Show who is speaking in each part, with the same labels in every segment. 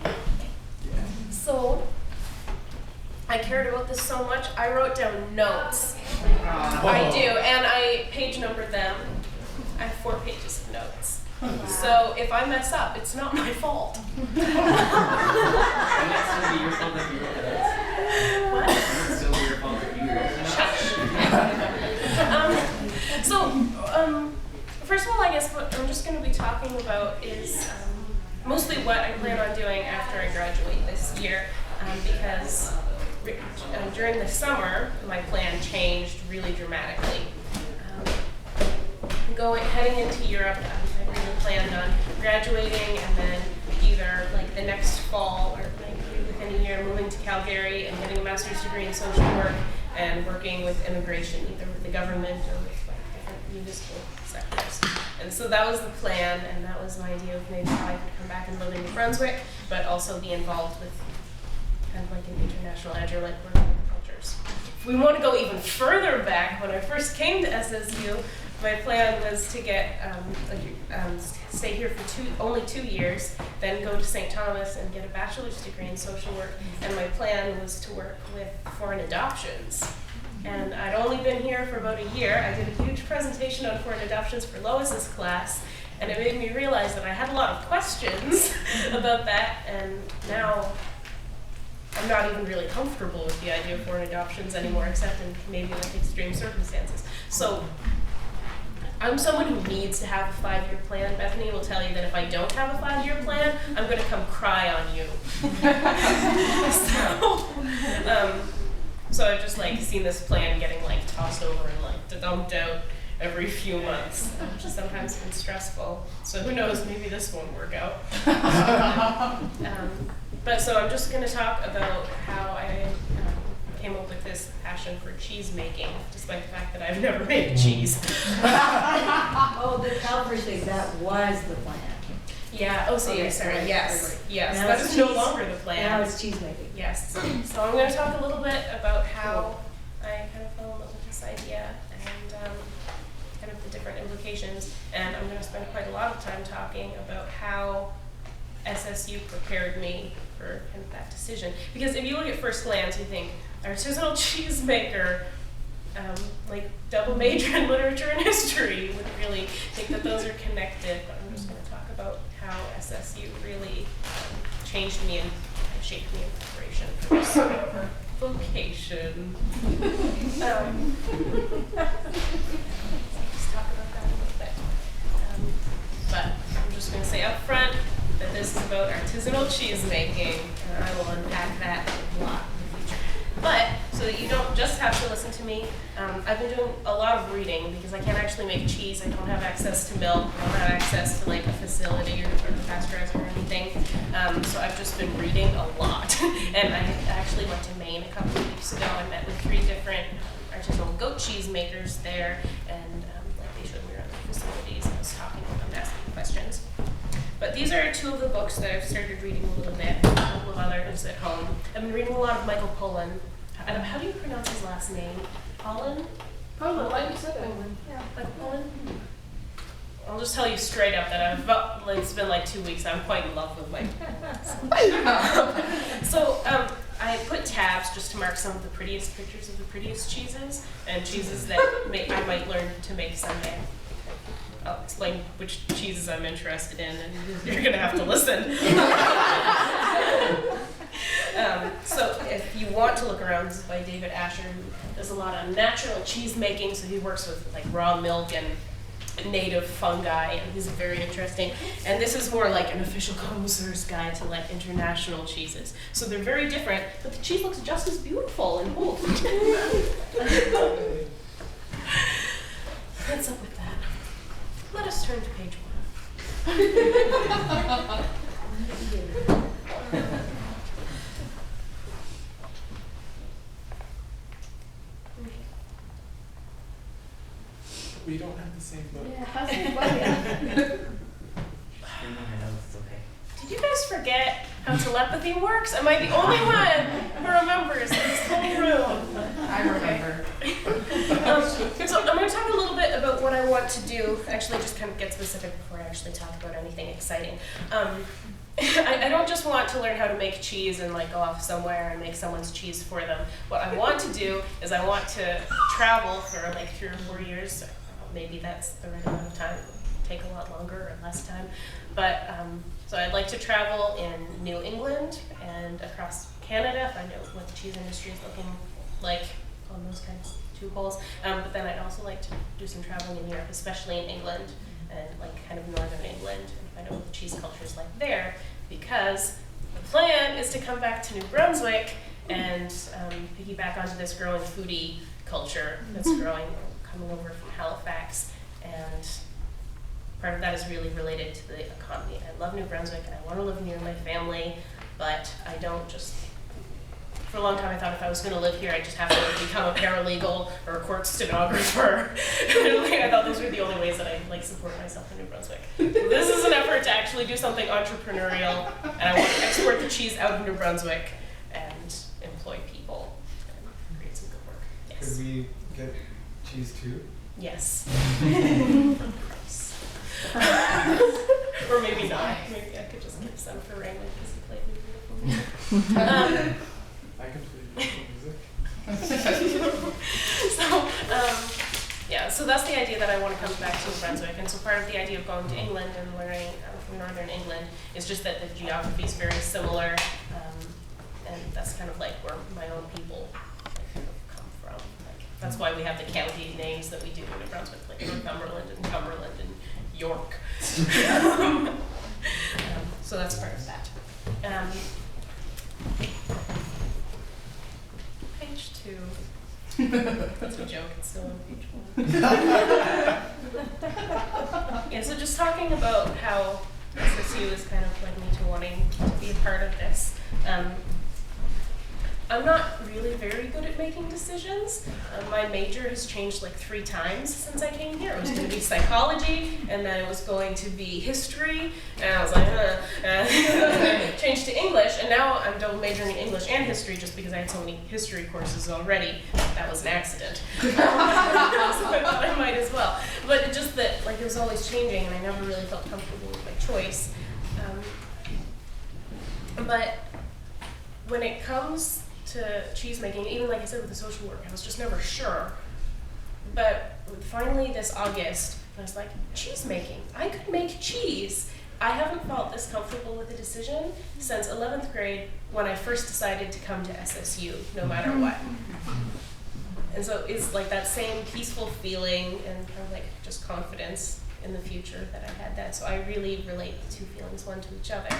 Speaker 1: Calgary.
Speaker 2: So, I cared about this so much, I wrote down notes. I do, and I page numbered them. I have 4 pages of notes. So if I mess up, it's not my fault.
Speaker 3: And it's still your fault if you wrote the notes.
Speaker 2: What?
Speaker 3: It's still your fault if you wrote the notes.
Speaker 2: First of all, I guess what I'm just going to be talking about is mostly what I plan on doing after I graduate this year, because during the summer, my plan changed really dramatically. Heading into Europe, I really planned on graduating and then either like the next fall or like within a year moving to Calgary and getting a master's degree in social work and working with immigration, either with the government or with like different municipal sectors. And so that was the plan, and that was my idea of maybe how I could come back and live in New Brunswick, but also be involved with kind of like an international edge, like working with cultures. If we want to go even further back, when I first came to SSU, my plan was to get stay here for only 2 years, then go to St. Thomas and get a bachelor's degree in social work. And my plan was to work with foreign adoptions. And I'd only been here for about a year. I did a huge presentation on foreign adoptions for Lois's class, and it made me realize that I had a lot of questions about that. And now I'm not even really comfortable with the idea of foreign adoptions anymore, except in maybe like extreme circumstances. So I'm someone who needs to have a 5-year plan. Bethany will tell you that if I don't have a 5-year plan, I'm going to come cry on you. So I've just like seen this plan getting like tossed over and like dumped out every few months, which has sometimes been stressful. So who knows, maybe this won't work out. But so I'm just going to talk about how I came up with this passion for cheese making, despite the fact that I've never made cheese.
Speaker 4: Oh, the Calvary thing, that was the plan.
Speaker 2: Yeah, sorry, yes. Yes,
Speaker 4: Now
Speaker 2: that
Speaker 4: it's
Speaker 2: is no
Speaker 4: cheese.
Speaker 2: longer the plan.
Speaker 4: Now it's cheese making.
Speaker 2: Yes. So I'm going to talk a little bit about how I kind of fell in love with this idea and kind of the different implications. And I'm going to spend quite a lot of time talking about how SSU prepared me for kind of that decision. Because if you look at first glance, you think, artisanal cheesemaker, like double major in literature and history, you wouldn't really think that those are connected. But I'm just going to talk about how SSU really changed me and shaped me in preparation for this vocation. Just talk about that a little bit. But I'm just going to say up front that this is about artisanal cheese making, and I will unpack that a lot in the future. But so that you don't just have to listen to me, I've been doing a lot of reading because I can't actually make cheese. I don't have access to milk. I don't have access to like a facility or a pasteurizer or anything. So I've just been reading a lot. And I actually went to Maine a couple of weeks ago. I met with 3 different artisanal goat cheese makers there, and like they showed me around their facilities. I was talking to them, asking questions. But these are 2 of the books that I've started reading a little bit, a couple of others at home. I've been reading a lot of Michael Pollan. How do you pronounce his last name? Pollan?
Speaker 5: Pollan, like you said, Pollan.
Speaker 2: Yeah, like Pollan? I'll just tell you straight up that it's been like 2 weeks, I'm quite in love with Michael. So I put tabs just to mark some of the prettiest pictures of the prettiest cheeses, and cheeses that I might learn to make someday. I'll explain which cheeses I'm interested in, and you're going to have to listen. So if you want to look around, this is by David Asher, who does a lot of natural cheese making, so he works with like raw milk and native fungi, and he's very interesting. And this is more like an official connoisseur's guide to like international cheeses. So they're very different, but the cheese looks just as beautiful in both. What's up with that? Let us turn to page 1.
Speaker 1: We don't have the same book.
Speaker 5: Yeah, how's it going?
Speaker 2: Did you guys forget how telepathy works? Am I the only one who remembers in this whole room?
Speaker 5: I remember.
Speaker 2: So I'm going to talk a little bit about what I want to do. Actually, just kind of get specific before I actually talk about anything exciting. I don't just want to learn how to make cheese and like go off somewhere and make someone's cheese for them. What I want to do is I want to travel for like 3 or 4 years. Maybe that's the right amount of time. It will take a lot longer or less time. But so I'd like to travel in New England and across Canada, find out what the cheese industry is looking like on those kinds of 2 poles. But then I'd also like to do some traveling in Europe, especially in England and like kind of northern England, and find out what the cheese culture is like there, because the plan is to come back to New Brunswick and piggyback onto this growing foodie culture that's coming over from Halifax, and part of that is really related to the economy. I love New Brunswick and I want to live near my family, but I don't just, for a long time I thought if I was going to live here I'd just have to become a paralegal or a court stenographer. I thought those were the only ways that I like support myself in New Brunswick. This is an effort to actually do something entrepreneurial, and I want to export the cheese out of New Brunswick and employ people and create some good work. Yes.
Speaker 1: Could we get cheese too?
Speaker 2: Yes. Or maybe not. Maybe I could just give some for Raymond because he played me beautiful music.
Speaker 1: I can play beautiful music.
Speaker 2: So that's the idea that I want to come back to New Brunswick. And so part of the idea of going to England and learning from northern England is just that the geography is very similar, and that's kind of like where my own people kind of come from. Like, that's why we have the county names that we do in New Brunswick, like Northumberland and Cumberland and York. So that's part of that. Page 2. That's a joke, it's still on page 1. Yeah, so just talking about how SSU is kind of led me to wanting to be a part of this. I'm not really very good at making decisions. My major has changed like 3 times since I came here. It was going to be psychology, and then it was going to be history, and I was like, changed to English, and now I'm double majoring in English and history just because I had so many history courses already. That was an accident. So I thought I might as well. But it just that like it was always changing, and I never really felt comfortable with my choice. But when it comes to cheese making, even like I said with the social work, I was just never sure. But finally this August, I was like, cheese making, I could make cheese. I haven't felt this comfortable with a decision since 11th grade when I first decided to come to SSU, no matter what. And so it's like that same peaceful feeling and kind of like just confidence in the future that I had that. So I really relate the 2 feelings one to each other.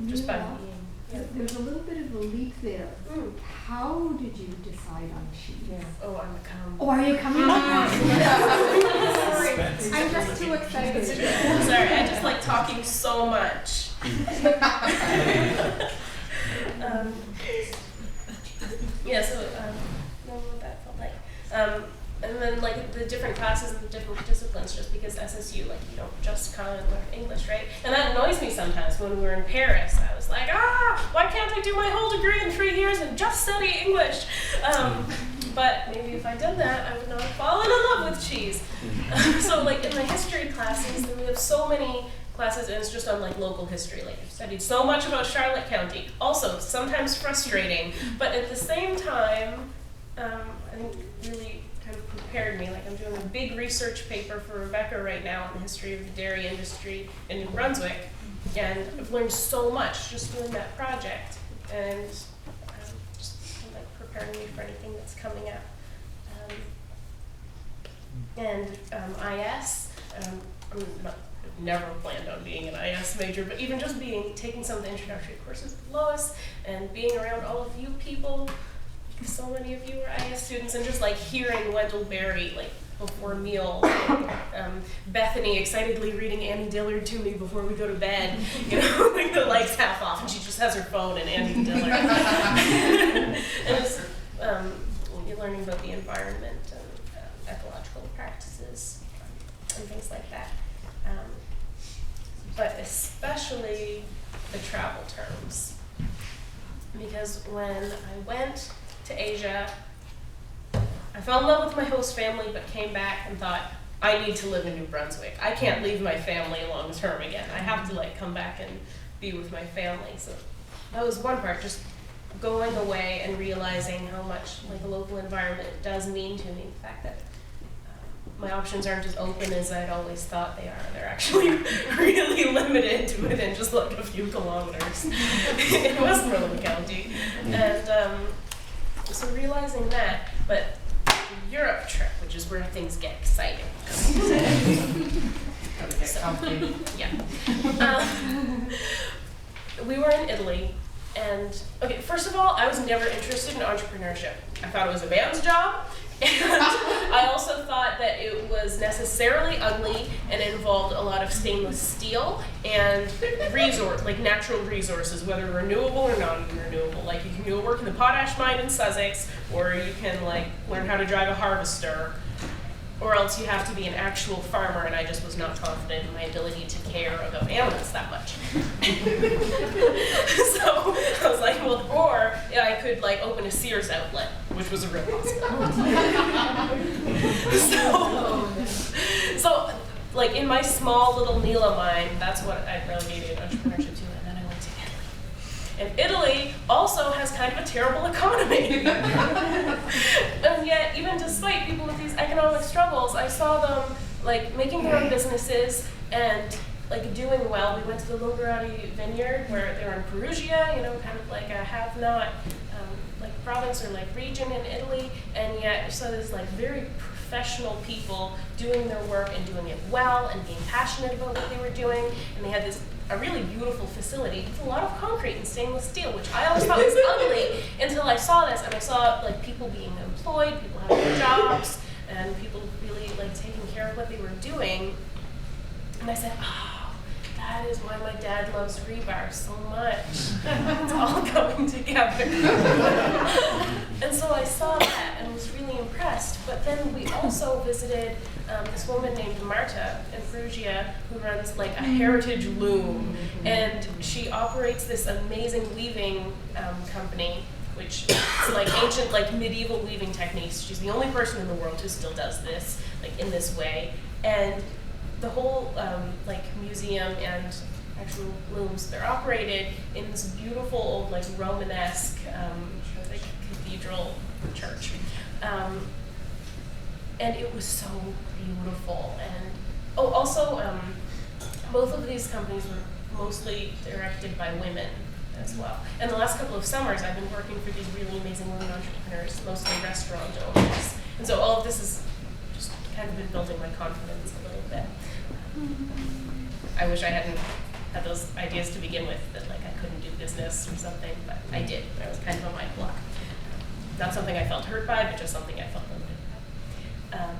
Speaker 2: Just by being. Yeah.
Speaker 6: There's a little bit of a leap there. How did you decide on cheese?
Speaker 2: Yeah. Oh, I'm coming.
Speaker 6: Oh, are you coming? Sorry, I'm just too excited.
Speaker 2: Sorry, I just like talking so much. Know what that felt like. And then like the different classes and the different disciplines, just because SSU, like you don't just come and learn English, right? And that annoys me sometimes. When we were in Paris, I was like, why can't I do my whole degree in 3 years and just study English? But maybe if I did that, I would not have fallen in love with cheese. So like in my history classes, we have so many classes, and it's just on like local history. Like I've studied so much about Charlotte County. Also, sometimes frustrating, but at the same time, I think really kind of prepared me. Like I'm doing a big research paper for Rebecca right now on the history of the dairy industry in New Brunswick, and I've learned so much just doing that project, and just kind of like preparing me for anything that's coming up. IS, I've never planned on being an IS major, but even just taking some of the introductory courses with Lois and being around all of you people. So many of you are IS students, and just like hearing Wendell Berry like before a meal, Bethany excitedly reading Annie Dillard to me before we go to bed, you know, like the lights half off and she just has her phone and Annie Dillard. And it's you're learning about the environment and ecological practices and things like that. But especially the travel terms, because when I went to Asia, I fell in love with my host family, but came back and thought, I need to live in New Brunswick. I can't leave my family long term again. I have to like come back and be with my family. So that was one part, just going away and realizing how much like the local environment does mean to me. The fact that my options aren't as open as I'd always thought they are. They're actually really limited to within just like a few kilometers in Westmoreland County. And so realizing that, but the Europe trip, which is where things get exciting. Yeah. We were in Italy, and okay, first of all, I was never interested in entrepreneurship. I thought it was a man's job, and I also thought that it was necessarily ugly and involved a lot of stainless steel and like natural resources, whether renewable or non-renewable. Like you can go work in the potash mine in Sussex, or you can like learn how to drive a harvester, or else you have to be an actual farmer, and I just was not confident in my ability to care about animals that much. So I was like, well, or I could like open a Sears outlet, which was a real possibility. So like in my small little Neila mind, that's what I relegated entrepreneurship to, and then I went to Italy. And Italy also has kind of a terrible economy. And yet, even despite people with these economic struggles, I saw them like making their own businesses and like doing well. We went to the Lombardy vineyard where they were in Perugia, you know, kind of like a have-not like province or like region in Italy, and yet so there's like very professional people doing their work and doing it well and being passionate about what they were doing, and they had a really beautiful facility with a lot of concrete and stainless steel, which I always thought was ugly until I saw this, and I saw like people being employed, people having jobs, and people really like taking care of what they were doing. And I said, oh, that is why my dad loves rebar so much. It's all coming together. And so I saw that and was really impressed. But then we also visited this woman named Marta in Perugia who runs like a heritage loom. And she operates this amazing weaving company, which is like ancient, like medieval weaving techniques. She's the only person in the world who still does this, like in this way. And the whole like museum and actual looms, they're operated in this beautiful old like Romanesque like cathedral church. And it was so beautiful. And oh, also both of these companies were mostly directed by women as well. And the last couple of summers I've been working for these really amazing women entrepreneurs, mostly restaurant owners. And so all of this has just kind of been building my confidence a little bit. I wish I hadn't had those ideas to begin with, that like I couldn't do business or something, but I did. I was kind of a mind block. Not something I felt hurt by, but just something I felt limited by.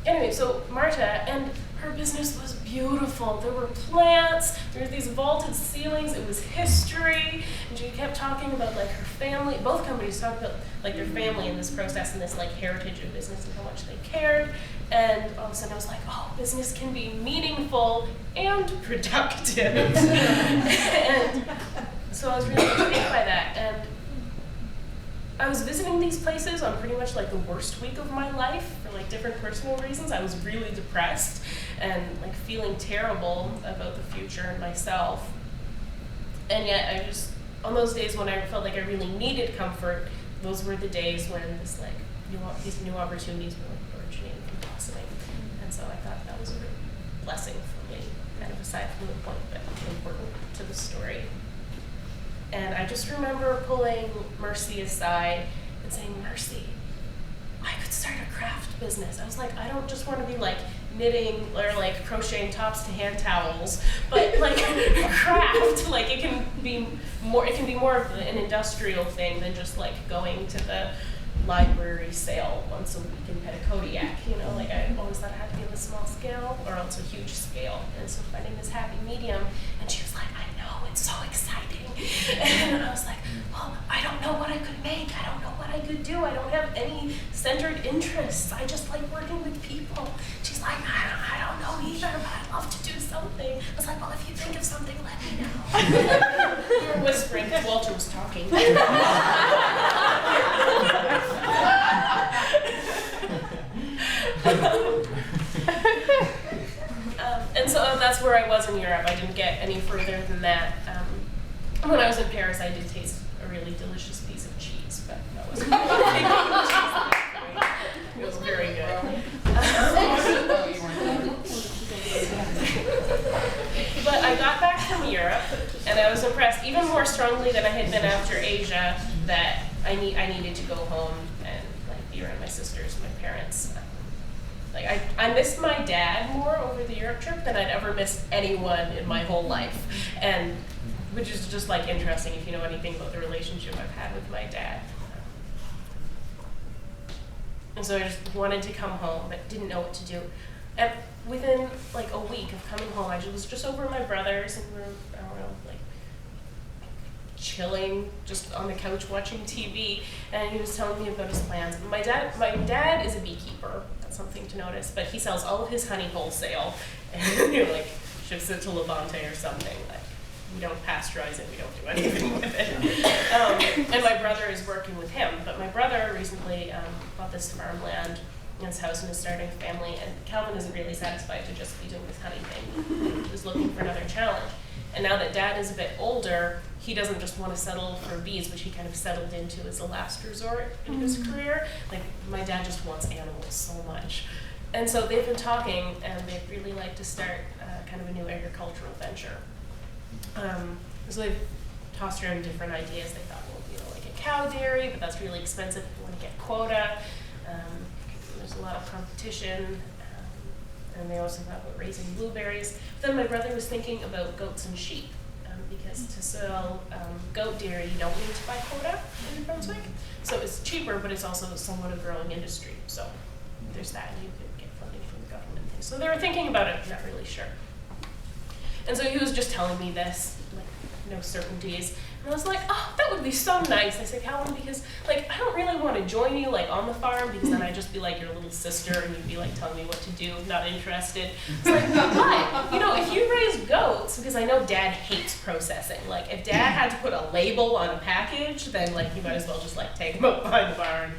Speaker 2: Anyway, so Marta, and her business was beautiful. There were plants, there were these vaulted ceilings, it was history, and she kept talking about like her family. Both companies talked about like their family in this process and this like heritage of business and how much they cared. And all of a sudden I was like, oh, business can be meaningful and productive. And so I was really intrigued by that. And I was visiting these places on pretty much like the worst week of my life for like different personal reasons. I was really depressed and like feeling terrible about the future and myself. And yet I just, on those days when I felt like I really needed comfort, those were the days when this like these new opportunities were like originating and blossoming. And so I thought that was a real blessing for me, kind of aside from the point, but important to the story. And I just remember pulling Mercy aside and saying, Mercy, I could start a craft business. I was like, I don't just want to be like knitting or like crocheting tops to hand towels, but like craft, like it can be more of an industrial thing than just like going to the library sale once a week in Petitcodiac, you know, like I always thought it had to be on a small scale or else a huge scale. And so finding this happy medium, and she was like, I know, it's so exciting. And I was like, well, I don't know what I could make. I don't know what I could do. I don't have any centered interests. I just like working with people. She's like, I don't know either, but I'd love to do something. I was like, well, if you think of something, let me know. We were whispering because Walter was talking. that's where I was in Europe. I didn't get any further than that. When I was in Paris, I did taste a really delicious piece of cheese, but that wasn't it was very good. But I got back from Europe, and I was impressed even more strongly than I had been after Asia that I needed to go home and like be around my sisters and my parents. Like I missed my dad more over the Europe trip than I'd ever missed anyone in my whole life, and which is just like interesting if you know anything about the relationship I've had with my dad. And so I just wanted to come home, but didn't know what to do. And within like a week of coming home, I was just over at my brother's, and we were, I don't know, like chilling, just on the couch watching TV, and he was telling me about his plans. My dad is a beekeeper. That's something to notice, but he sells all of his honey wholesale, and like ships it to Levante or something. Like we don't pasteurize it, we don't do anything with it. And my brother is working with him, but my brother recently bought this farmland in his house and is starting a family, and Calvin isn't really satisfied to just be doing this honey thing. He was looking for another challenge. And now that Dad is a bit older, he doesn't just want to settle for bees, which he kind of settled into as a last resort in his career. Like, my dad just wants animals so much. And so they've been talking, and they'd really like to start kind of a new agricultural venture. So they've tossed around different ideas. They thought, well, like a cow dairy, but that's really expensive if you want to get quota. There's a lot of competition. And they also thought about raising blueberries. But then my brother was thinking about goats and sheep, because to sell goat dairy, you don't need to buy quota in New Brunswick. So it's cheaper, but it's also somewhat a growing industry. So there's that, and you could get funding from the government. So they were thinking about it, not really sure. And so he was just telling me this, like, no certainties. And I was like, oh, that would be so nice. I said, Calvin, because like I don't really want to join you like on the farm, because then I'd just be like your little sister and you'd be like telling me what to do, not interested. It's like, but if you raise goats, because I know Dad hates processing. Like if Dad had to put a label on a package, then like you might as well just like take them out behind the barn.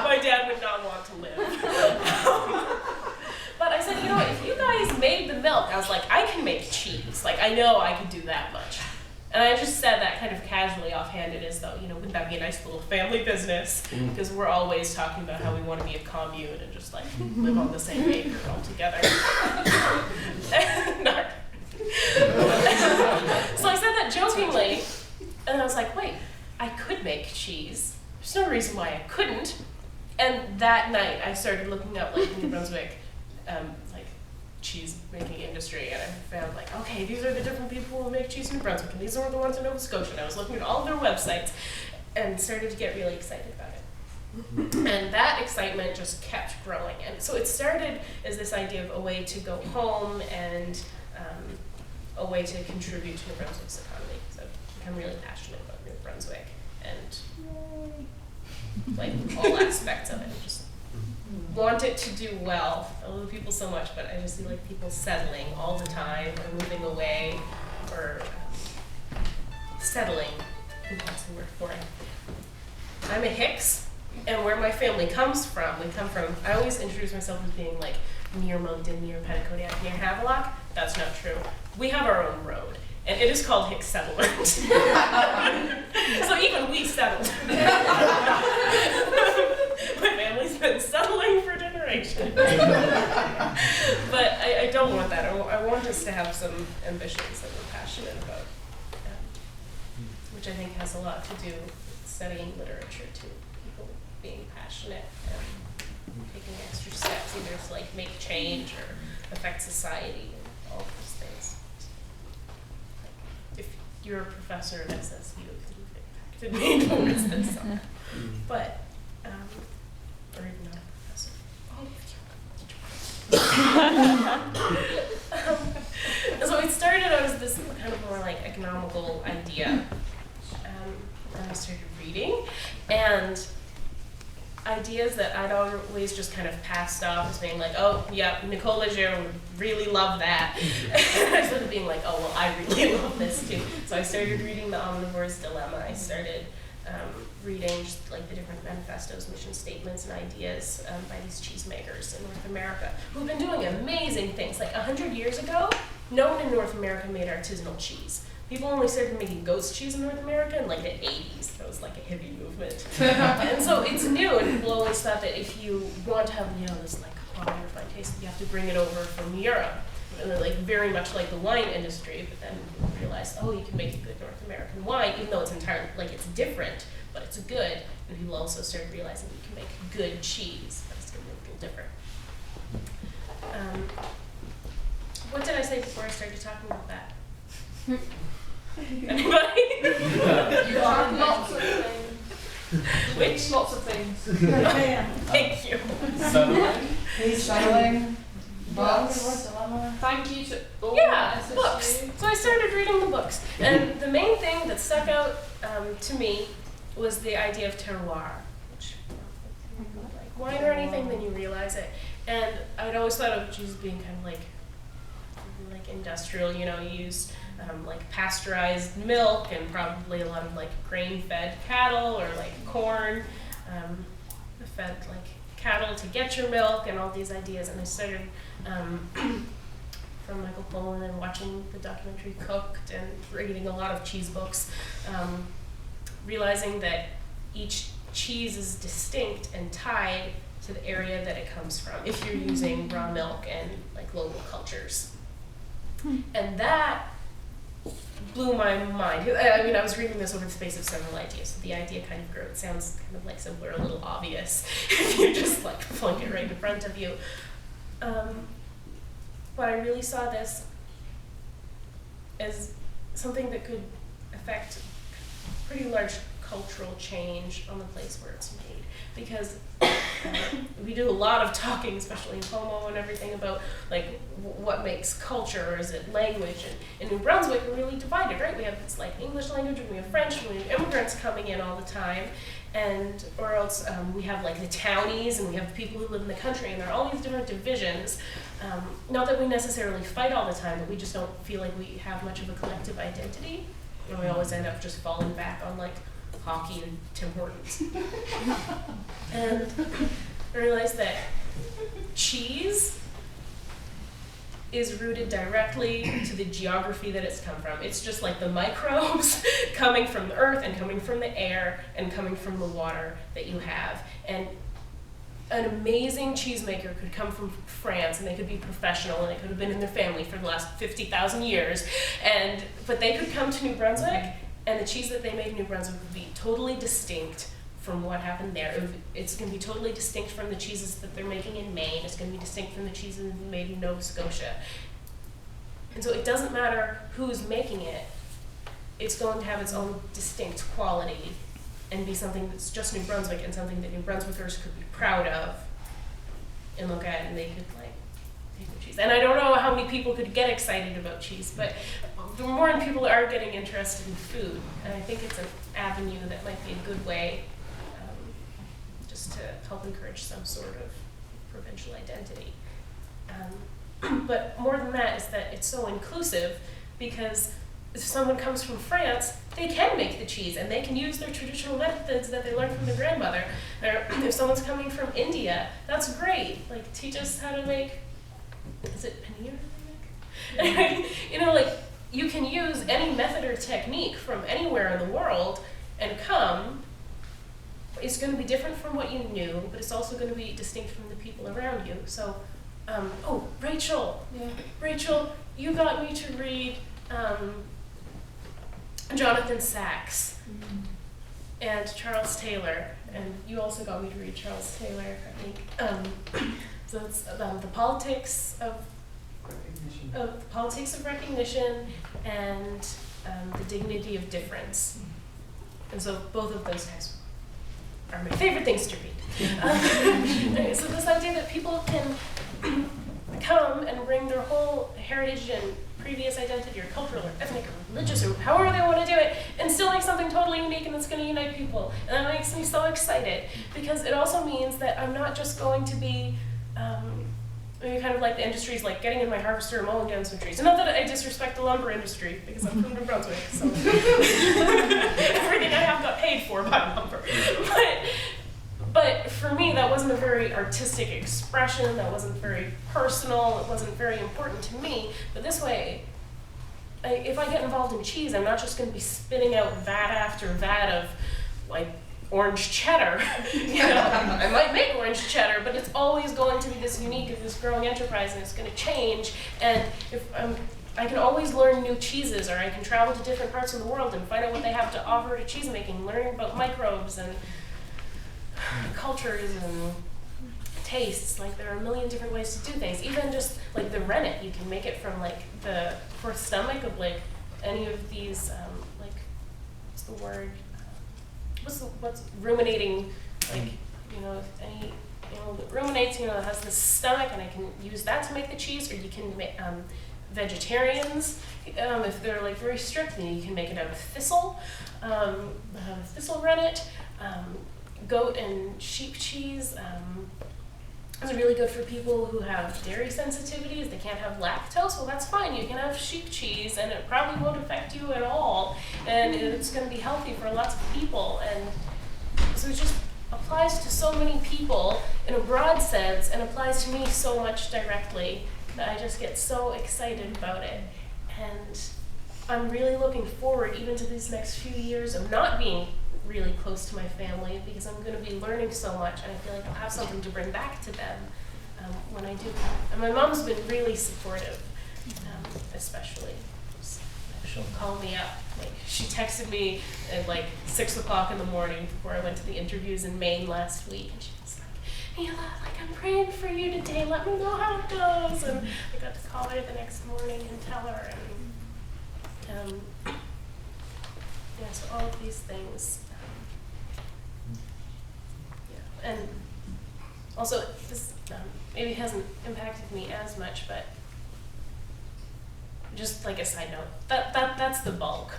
Speaker 2: My dad would not want to live. But I said, if you guys made the milk, I was like, I can make cheese. Like, I know I could do that much. And I just said that kind of casually, offhanded, as though, wouldn't that be a nice little family business? Because we're always talking about how we want to be a commune and just, like, live on the same acre all together. So I said that jokingly, and I was like, wait, I could make cheese. There's no reason why I couldn't. And that night, I started looking up, like, New Brunswick, like cheese making industry, and I found like, okay, these are the different people who make cheese in New Brunswick, and these are the ones in Nova Scotia. And I was looking at all of their websites and started to get really excited about it. And that excitement just kept growing. And so it started as this idea of a way to go home and a way to contribute to New Brunswick's economy. So I'm really passionate about New Brunswick and like all aspects of it. Just want it to do well. I love people so much, but I just see like people settling all the time or moving away or settling. I think that's the word for it. I'm a Hicks, and where my family comes from, I always introduce myself as being like near Moncton, near Petitcodiac, near Havelock. That's not true. We have our own road, and it is called Hicks Settlement. So even we settled. My family's been settling for generations. But I don't want that. I want us to have some ambitions that we're passionate about, which I think has a lot to do with studying literature too. People being passionate and taking extra steps, either to like make change or affect society and all those things. If you're a professor at SSU, you've impacted me towards this. But or even not a professor. So it started as this kind of more like economical idea. And I started reading, and ideas that I'd always just kind of passed off as being like, oh, yeah, Nicole Leger would really love that. And I started being like, oh, well, I really love this too. So I started reading The Omnivore's Dilemma. I started reading just like the different manifestos, mission statements, and ideas by these cheesemakers in North America who've been doing amazing things. Like 100 years ago, no one in North America made artisanal cheese. People only started making goat's cheese in North America in like the 80s. That was like a hippie movement. And so it's new, and people always thought that if you want to have, you know, this like quality refined taste, you have to bring it over from Europe. And they're like very much like the wine industry, but then people realized, oh, you can make a good North American wine, even though it's entirely, like it's different, but it's good. And people also started realizing you can make good cheese, but it's gonna be a little different. What did I say before I started talking about that? Anybody?
Speaker 5: You are lots of things.
Speaker 2: Which?
Speaker 5: Lots of things.
Speaker 2: Thank you.
Speaker 7: He's settling. Books.
Speaker 5: Thank you to all
Speaker 2: Yeah,
Speaker 5: SSU.
Speaker 2: books. So I started reading the books. And the main thing that stuck out to me was the idea of terroir, which, like wine or anything, then you realize it. And I'd always thought of cheese being kind of like industrial, you know, you use like pasteurized milk and probably a lot of like grain-fed cattle or like corn, fed like cattle to get your milk and all these ideas. And I started from Michael Pollan and watching the documentary Cooked and reading a lot of cheese books, realizing that each cheese is distinct and tied to the area that it comes from if you're using raw milk and like local cultures. And that blew my mind. I mean, I was reading this over the space of several ideas. So the idea kind of grew. It sounds kind of like simple or a little obvious if you just like plunk it right in front of you. But I really saw this as something that could affect pretty large cultural change on the place where it's made. Because we do a lot of talking, especially in Como and everything, about like what makes culture, or is it language? And in New Brunswick, we're really divided, right? We have this like English language, and we have French, and we have immigrants coming in all the time, and or else we have like the townies, and we have the people who live in the country, and there are all these different divisions. Not that we necessarily fight all the time, but we just don't feel like we have much of a collective identity, and we always end up just falling back on like hockey and Tim Hortons. And I realized that cheese is rooted directly to the geography that it's come from. It's just like the microbes coming from the earth and coming from the air and coming from the water that you have. And an amazing cheesemaker could come from France, and they could be professional, and they could have been in their family for the last 50,000 years. But they could come to New Brunswick, and the cheese that they made in New Brunswick would be totally distinct from what happened there. It's going to be totally distinct from the cheeses that they're making in Maine. It's going to be distinct from the cheeses made in Nova Scotia. And so it doesn't matter who's making it. It's going to have its own distinct quality and be something that's just New Brunswick, and something that New Brunswickers could be proud of and look at, and they could like take the cheese. And I don't know how many people could get excited about cheese, but the more people are getting interested in food, and I think it's an avenue that might be a good way just to help encourage some sort of provincial identity. But more than that is that it's so inclusive, because if someone comes from France, they can make the cheese, and they can use their traditional methods that they learned from their grandmother. Or if someone's coming from India, that's great. Like, teach us how to make, is it paneer? You know, like, you can use any method or technique from anywhere in the world and come. It's going to be different from what you knew, but it's also going to be distinct from the people around you. So, oh, Rachel.
Speaker 5: Yeah.
Speaker 2: Rachel, you got me to read Jonathan Sacks and Charles Taylor, and you also got me to read Charles Taylor, I think. So it's the politics of recognition and the dignity of difference. And so both of those guys are my favorite things to read. So this idea that people can come and bring their whole heritage and previous identity, or cultural, or ethnic, or religious, or however they want to do it, and still make something totally unique and that's going to unite people. And that makes me so excited, because it also means that I'm not just going to be maybe kind of like the industries, like getting in my harvester and mowing down some trees. And not that I disrespect the lumber industry, because I'm from New Brunswick, so everything I have got paid for by lumber. But for me, that wasn't a very artistic expression, that wasn't very personal, it wasn't very important to me. But this way, if I get involved in cheese, I'm not just going to be spitting out vat after vat of like orange cheddar. You know, I might make orange cheddar, but it's always going to be this unique of this growing enterprise, and it's going to change. And if I can always learn new cheeses, or I can travel to different parts of the world and find out what they have to offer to cheese making, learning about microbes and cultures and tastes. Like there are a million different ways to do things. Even just like the rennet, you can make it from like the fourth stomach of like any of these like what's the word? What's ruminating, like, you know, if any animal that ruminates, you know, has this stomach, and I can use that to make the cheese. Or you can make vegetarians, if they're like very strict, then you can make it out of thistle, thistle rennet. Goat and sheep cheese is really good for people who have dairy sensitivities. They can't have lactose. Well, that's fine. You can have sheep cheese, and it probably won't affect you at all. And it's going to be healthy for lots of people. And so it just applies to so many people in a broad sense, and applies to me so much directly that I just get so excited about it. And I'm really looking forward even to these next few years of not being really close to my family, because I'm going to be learning so much, and I feel like I'll have something to bring back to them when I do. And my mom's been really supportive, especially. She'll call me up. Like, she texted me at like 6 o'clock in the morning before I went to the interviews in Maine last week, and she was like, Neila, like, I'm praying for you today. Let me know how it goes. And I got to call her the next morning and tell her. And yeah, so all of these things. And also, this maybe hasn't impacted me as much, but just like a side note, that's the bulk,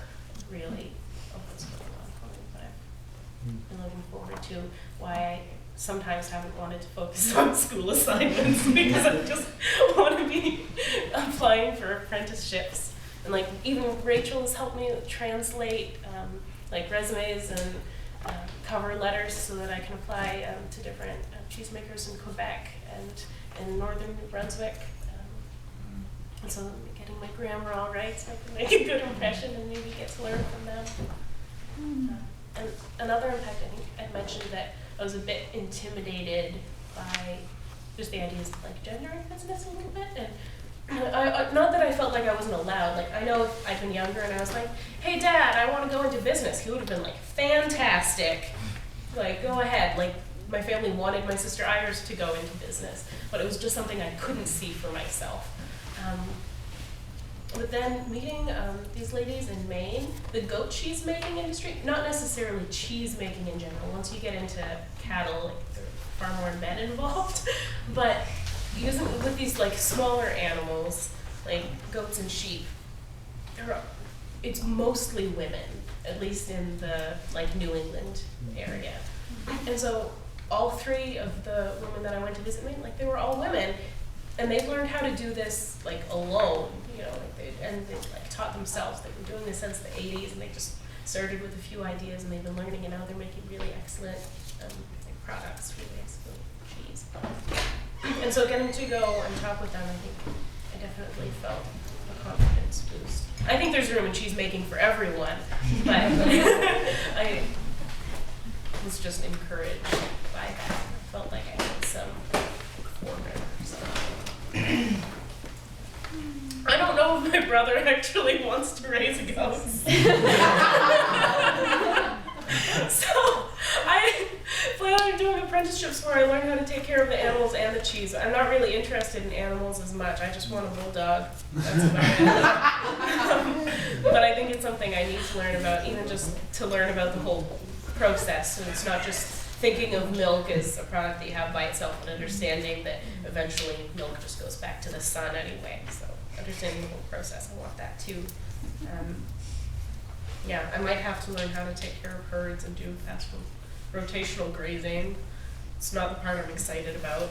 Speaker 2: really, of what's going on for me. But I've been looking forward to why I sometimes haven't wanted to focus on school assignments, because I just want to be applying for apprenticeships. And like even Rachel has helped me translate like resumes and cover letters so that I can apply to different cheesemakers in Quebec and in northern New Brunswick. And so getting my grammar all right so I can make a good impression and maybe get to learn from them. And another impact, I think I mentioned that I was a bit intimidated by just the ideas of like gender in business a little bit. And not that I felt like I wasn't allowed. Like, I know if I'd been younger and I was like, hey Dad, I want to go into business, he would have been like, fantastic. Like, go ahead. Like, my family wanted my sister Iris to go into business, but it was just something I couldn't see for myself. But then meeting these ladies in Maine, the goat cheese making industry, not necessarily cheese making in general. Once you get into cattle, like, there are far more men involved, but using with these like smaller animals, like goats and sheep, it's mostly women, at least in the like New England area. And so all three of the women that I went to visit, like they were all women, and they learned how to do this like alone, you know, like they like taught themselves. They've been doing this since the 80s, and they just started with a few ideas, and they've been learning, and now they're making really excellent like products, really excellent cheese. And so getting to go and talk with them, I think I definitely felt a confidence boost. I think there's room in cheese making for everyone, but I was just encouraged by that. I felt like I had some formative or something. I don't know if my brother actually wants to raise goats. So I plan on doing apprenticeships where I learn how to take care of the animals and the cheese. I'm not really interested in animals as much. I just want a bulldog. That's about it. But I think it's something I need to learn about, even just to learn about the whole process. So it's not just thinking of milk as a product that you have by itself, but understanding that eventually milk just goes back to the sun anyway. So understanding the whole process, I want that too. Yeah, I might have to learn how to take care of herds and do fast rotational grazing. It's not the part I'm excited about,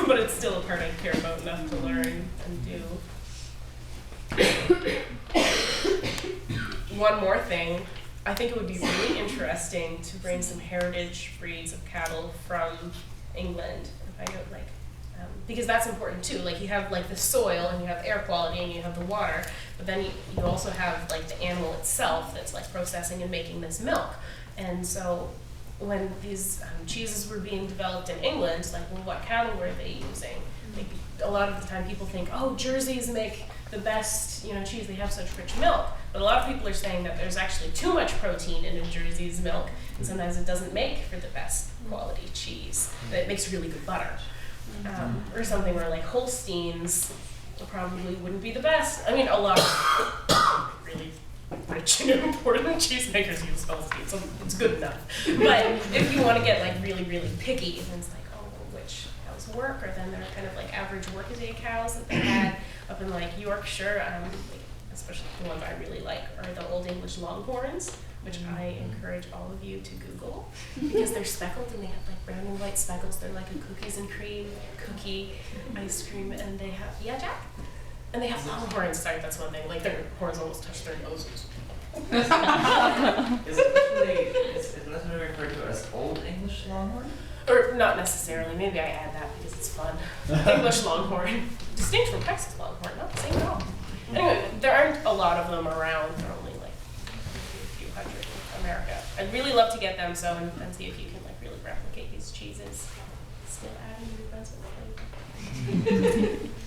Speaker 2: but it's still a part I care about enough to learn and do. One more thing, I think it would be really interesting to bring some heritage breeds of cattle from England and find out because that's important too. Like you have like the soil and you have air quality and you have the water, but then you also have like the animal itself that's like processing and making this milk. And so when these cheeses were being developed in England, like, well, what cattle were they using? Like, a lot of the time people think, oh, Jerseys make the best, cheese, they have such rich milk. But a lot of people are saying that there's actually too much protein in a Jersey's milk, and sometimes it doesn't make for the best quality cheese. But it makes really good butter. Or something where like Holsteins probably wouldn't be the best. I mean, a lot of really rich and important cheesemakers use Holsteins, so it's good enough. But if you want to get like really, really picky, then it's like, oh, well, which cows work? Or then they're kind of like average workaday cows that they had up in like Yorkshire. Especially the ones I really like are the Old English Longhorns, which I encourage all of you to Google because they're speckled and they have like brown and white speckles. They're like a cookies and cream cookie ice cream, and they have Jack, and they have longhorns. Sorry, that's one thing. Like their horns almost touch their noses.
Speaker 3: Is it literally referred to as Old English Longhorn?
Speaker 2: Or not necessarily. Maybe I add that because it's fun. English Longhorn, distinct from Texas Longhorn, not the same at all. Anyway, there aren't a lot of them around. There are only like a few hundred in America. I'd really love to get them and see if you can like really replicate these cheeses. Still adding new Brunswick flavor.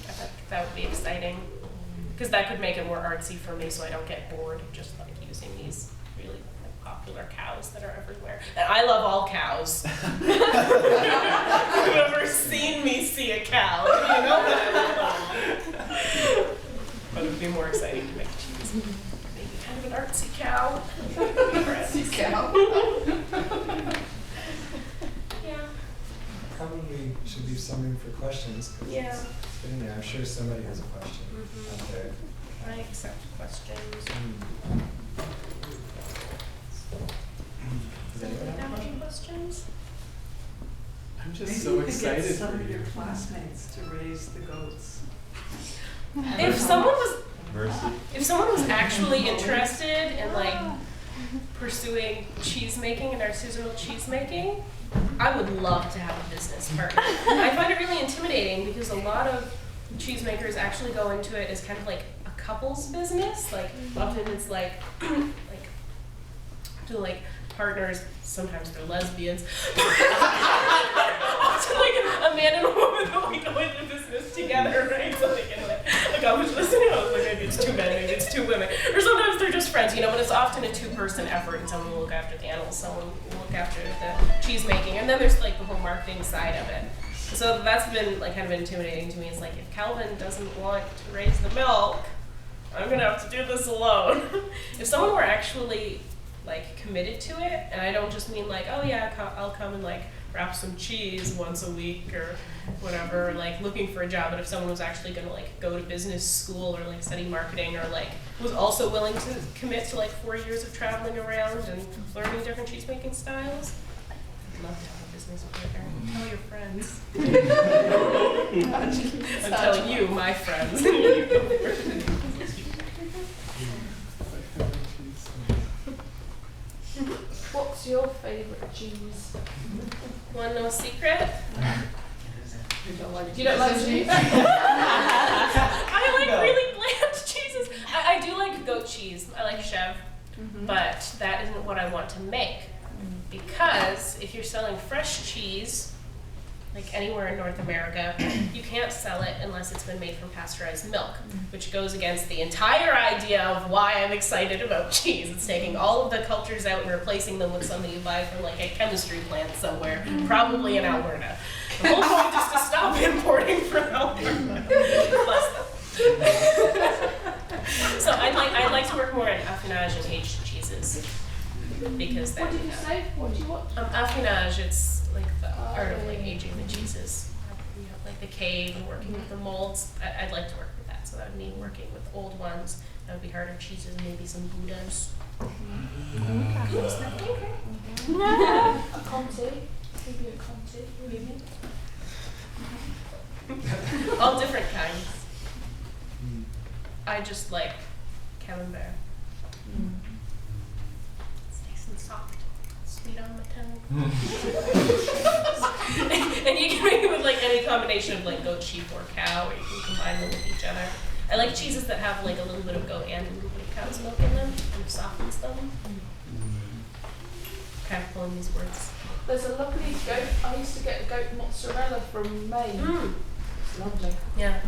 Speaker 2: I thought that would be exciting because that could make it more artsy for me, so I don't get bored of just like using these really like, popular cows that are everywhere. And I love all cows. Whoever's seen me see a cow, you know that. But it would be more exciting to make cheese. Maybe kind of an artsy cow.
Speaker 7: Artsy cow.
Speaker 2: Yeah.
Speaker 1: Probably should leave some room for questions.
Speaker 2: Yeah.
Speaker 1: It's in there. I'm sure somebody has a question out there.
Speaker 2: I accept questions.
Speaker 1: Does anyone have a question?
Speaker 2: Questions?
Speaker 1: I'm just
Speaker 8: Maybe
Speaker 1: so
Speaker 8: you could get
Speaker 1: excited
Speaker 8: some
Speaker 1: for
Speaker 8: of
Speaker 1: you.
Speaker 8: your classmates to raise the goats.
Speaker 2: If someone was actually interested in like pursuing cheese making and artisanal cheese making, I would love to have a business partner. I find it really intimidating because a lot of cheesemakers actually go into it as kind of like a couple's business. Like often it's like partners, sometimes they're lesbians. Often like a man and a woman that we go into business together, right? So they get like I was listening, I was like, maybe it's two men, maybe it's two women. Or sometimes they're just friends, but it's often a two-person effort, and someone will look after the animals, someone will look after the cheese making, and then there's like the whole marketing side of it. So that's been like kind of intimidating to me. It's like if Calvin doesn't want to raise the milk, I'm gonna have to do this alone. If someone were actually like committed to it, and I don't just mean like, oh yeah, I'll come and like wrap some cheese once a week or whatever, like looking for a job, but if someone was actually gonna like go to business school or like study marketing or like was also willing to commit to like 4 years of traveling around and learning different cheese making styles, I'd love to have a business partner. Tell your friends. I'm telling you, my friends.
Speaker 5: What's your favourite cheese?
Speaker 2: Want no secret?
Speaker 7: You don't like
Speaker 5: You don't like cheese?
Speaker 2: I like really bland cheeses. I do like goat cheese. I like Chev, but that isn't what I want to make. Because if you're selling fresh cheese, like anywhere in North America, you can't sell it unless it's been made from pasteurized milk, which goes against the entire idea of why I'm excited about cheese. It's taking all of the cultures out and replacing them with something you buy from like a chemistry plant somewhere, probably in Alberta. The whole point is to stop importing from Alberta. Bless them. So I'd like to work more in affinage and aged cheeses, because
Speaker 5: What
Speaker 2: then
Speaker 5: did you say? What do you want?
Speaker 2: affinage, it's like the art of like aging the cheeses. Like the cave and working with the molds. I'd like to work with that. So that would mean working with old ones. That would be harder cheeses, maybe some Goudas. Goudas, that okay.
Speaker 5: A Conti? Maybe a Conti.
Speaker 2: Maybe. All different kinds. I just like camembert. It's nice and soft, sweet on my tongue. And you can make it with like any combination of like goat, sheep, or cow, or you can combine them with each other. I like cheeses that have like a little bit of goat and a little bit of cow's milk in them, and it softens them. Kind of pulling these words.
Speaker 5: There's a lovely goat. I used to get goat mozzarella from Maine. It's lovely.
Speaker 2: Yeah,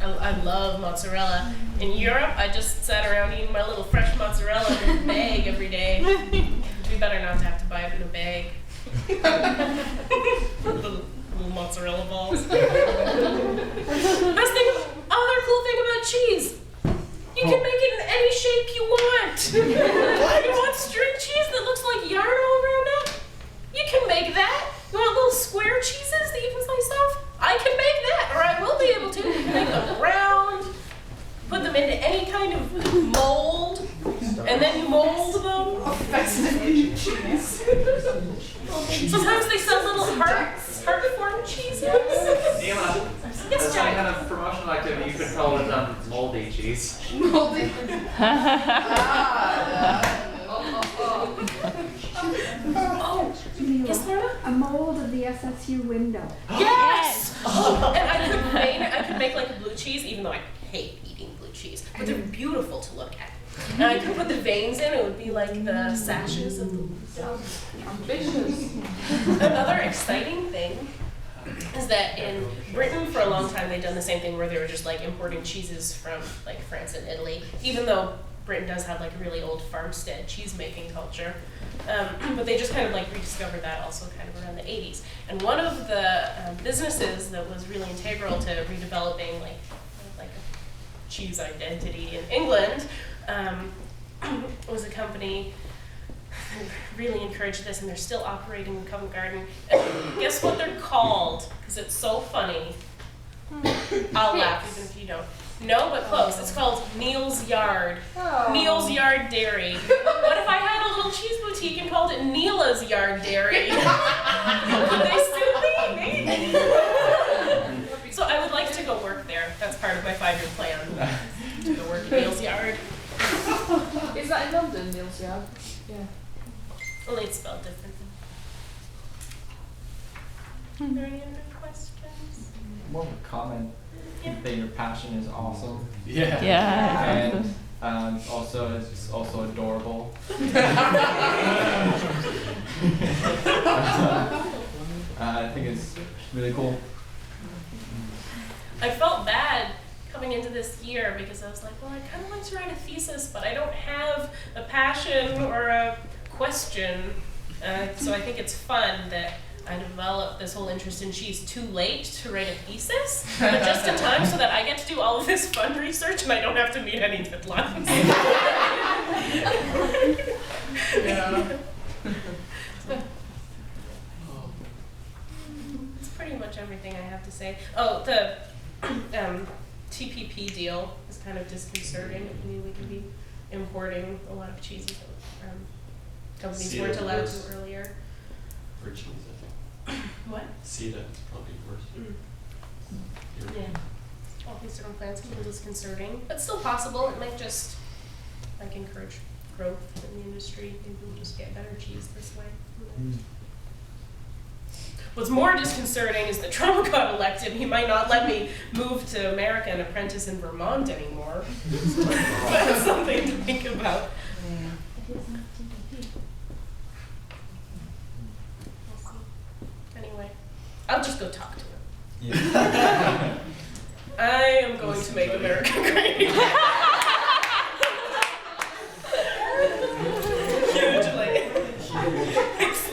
Speaker 2: I love mozzarella. In Europe, I just sat around eating my little fresh mozzarella in a bag every day. It'd be better not to have to buy it in a bag. little mozzarella balls. Best thing, other cool thing about cheese. You can make it in any shape you want. You want string cheese that looks like yarn all around it? You can make that. You want little square cheeses that you can slice off? I can make that, or I will be able to. You can make them round, put them into any kind of mold, and then you mold them.
Speaker 7: cheese.
Speaker 2: Sometimes they sell little heart-formed cheeses.
Speaker 3: Neila,
Speaker 2: Yes,
Speaker 3: that's some
Speaker 2: Jack.
Speaker 3: kind of promotional activity. You could call it moldy cheese.
Speaker 7: Moldy.
Speaker 2: Oh, yes, Laura?
Speaker 6: A mold of the SSU window.
Speaker 2: Yes! And I could make like a blue cheese, even though I hate eating blue cheese. But they're beautiful to look at. And I could put the veins in, it would be like the sashes of the window.
Speaker 5: Ambitious.
Speaker 2: Another exciting thing is that in Britain for a long time they'd done the same thing where they were just like importing cheeses from like France and Italy, even though Britain does have like a really old farmstead cheese making culture. But they just kind of like rediscovered that also kind of around the 80s. And one of the businesses that was really integral to redeveloping like a cheese identity in England was a company that really encouraged this, and they're still operating in Covent Garden. And guess what they're called? Because it's so funny. I'll laugh even if you don't. No, but close. It's called Neil's Yard.
Speaker 5: Oh.
Speaker 2: Neil's Yard Dairy. What if I had a little cheese boutique and called it Neila's Yard Dairy? Would they sue me? Maybe. So I would like to go work there. That's part of my 5-year plan. To go work at Neil's Yard.
Speaker 5: Is that in London, Neil's Yard? Yeah.
Speaker 2: Only it's spelled differently. Are there any other questions?
Speaker 9: More of a comment
Speaker 2: Yeah.
Speaker 9: that your passion is awesome.
Speaker 10: Yeah.
Speaker 9: And also it's also adorable. I think it's really cool.
Speaker 2: I felt bad coming into this year because I was like, well, I kind of like to write a thesis, but I don't have a passion or a question. So I think it's fun that I developed this whole interest in cheese too late to write a thesis, but just in time so that I get to do all of this fun research and I don't have to meet any deadlines.
Speaker 5: Yeah.
Speaker 2: That's pretty much everything I have to say. Oh, the TPP deal is kind of disconcerting. I mean, we can be importing a lot of cheeses that companies
Speaker 10: CETA
Speaker 2: weren't allowed
Speaker 10: worse.
Speaker 2: to earlier.
Speaker 10: For cheese, I think.
Speaker 2: What?
Speaker 10: CETA is probably worse.
Speaker 2: Yeah. All these different plants can be disconcerting, but still possible. It might just like encourage growth in the industry. Maybe we'll just get better cheese this way. What's more disconcerting is that Trump got elected. He might not let me move to America and apprentice in Vermont anymore. That's something to think about. We'll see. Anyway, I'll just go talk to him.
Speaker 1: Yeah.
Speaker 2: I am going to make America great again. Hugely. Hicks.